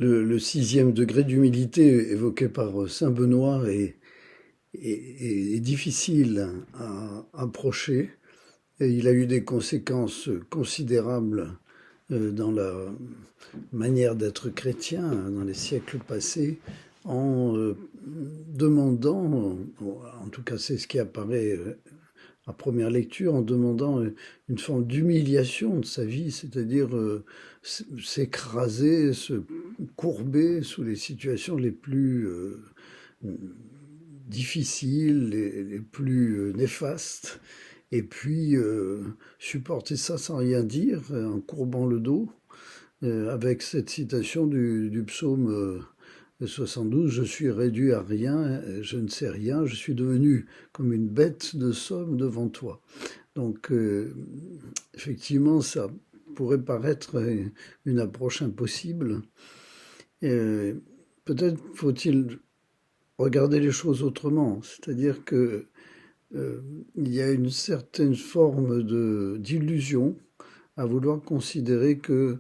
le sixième degré d'humilité évoqué par saint Benoît est difficile à approcher et il a eu des conséquences considérables dans la manière d'être chrétien dans les siècles passés en demandant, en tout cas c'est ce qui apparaît à première lecture, en demandant une forme d'humiliation de sa vie, c'est-à-dire s'écraser, se courber sous les situations les plus difficiles, les plus néfastes, et puis supporter ça sans rien dire, en courbant le dos, avec cette citation du psaume 72, je suis réduit à rien, je ne sais rien, je suis devenu comme une bête de somme devant toi. Donc, effectivement, ça pourrait paraître une approche impossible. Peut-être faut-il regarder les choses autrement, c'est-à-dire que il y a une certaine forme d'illusion à vouloir considérer que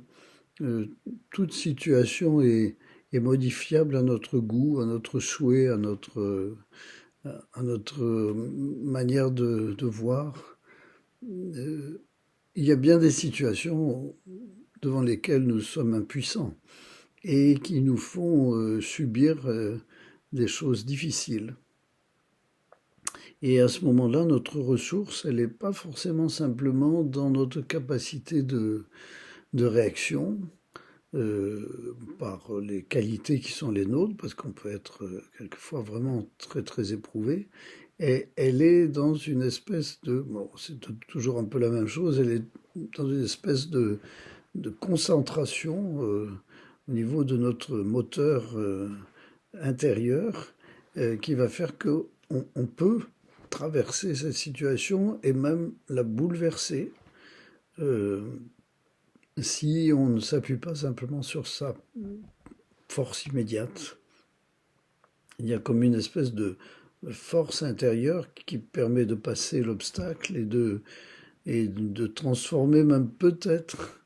toute situation est modifiable à notre goût, à notre souhait, à notre manière de voir. Il y a bien des situations devant lesquelles nous sommes impuissants et qui nous font subir des choses difficiles. Et à ce moment-là, notre ressource, elle n'est pas forcément simplement dans notre capacité de réaction, par les qualités qui sont les nôtres, parce qu'on peut être quelquefois vraiment très très éprouvé, et elle est dans une espèce bon, c'est toujours un peu la même chose, elle est dans une espèce de concentration au niveau de notre moteur intérieur, qui va faire qu'on peut traverser cette situation et même la bouleverser si on ne s'appuie pas simplement sur sa force immédiate. Il y a comme une espèce de force intérieure qui permet de passer l'obstacle et de transformer même peut-être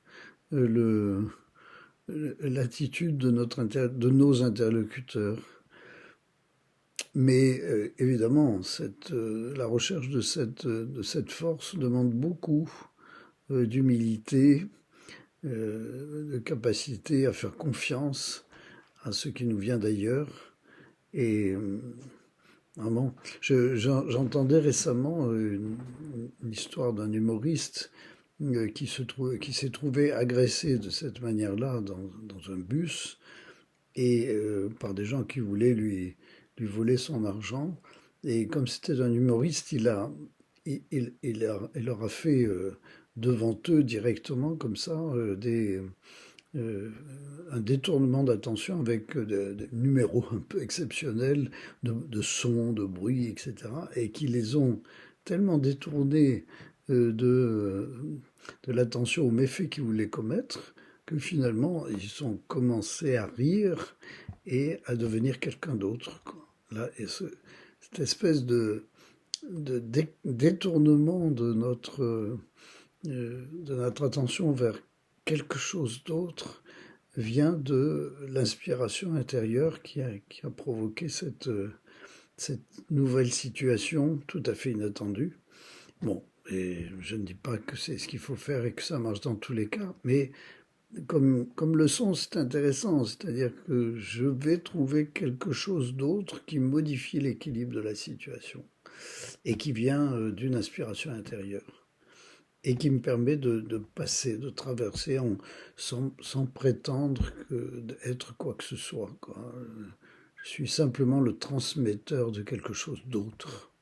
l'attitude de nos interlocuteurs. Mais évidemment, la recherche de cette force demande beaucoup d'humilité, de capacité à faire confiance à ce qui nous vient d'ailleurs. Et vraiment, j'entendais récemment une histoire d'un humoriste qui s'est trouvé agressé de cette manière-là dans un bus et par des gens qui voulaient lui voler son argent. Et comme c'était un humoriste, il leur a fait devant eux directement comme ça un détournement d'attention avec des numéros un peu exceptionnels de sons, de bruit, etc. Et qui les ont tellement détournés de l'attention aux méfaits qu'ils voulaient commettre que finalement ils ont commencé à rire et à devenir quelqu'un d'autre. Là, et cette espèce de détournement de notre attention vers quelque chose d'autre vient de l'inspiration intérieure qui a provoqué cette nouvelle situation tout à fait inattendue. Bon, et je ne dis pas que c'est ce qu'il faut faire et que ça marche dans tous les cas, mais comme leçon, c'est intéressant, c'est-à-dire que je vais trouver quelque chose d'autre qui modifie l'équilibre de la situation et qui vient d'une inspiration intérieure et qui me permet de passer, de traverser sans prétendre être quoi que ce soit, quoi. Je suis simplement le transmetteur de quelque chose d'autre.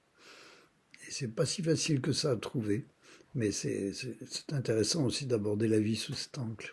Et c'est pas si facile que ça à trouver, mais c'est intéressant aussi d'aborder la vie sous cet angle.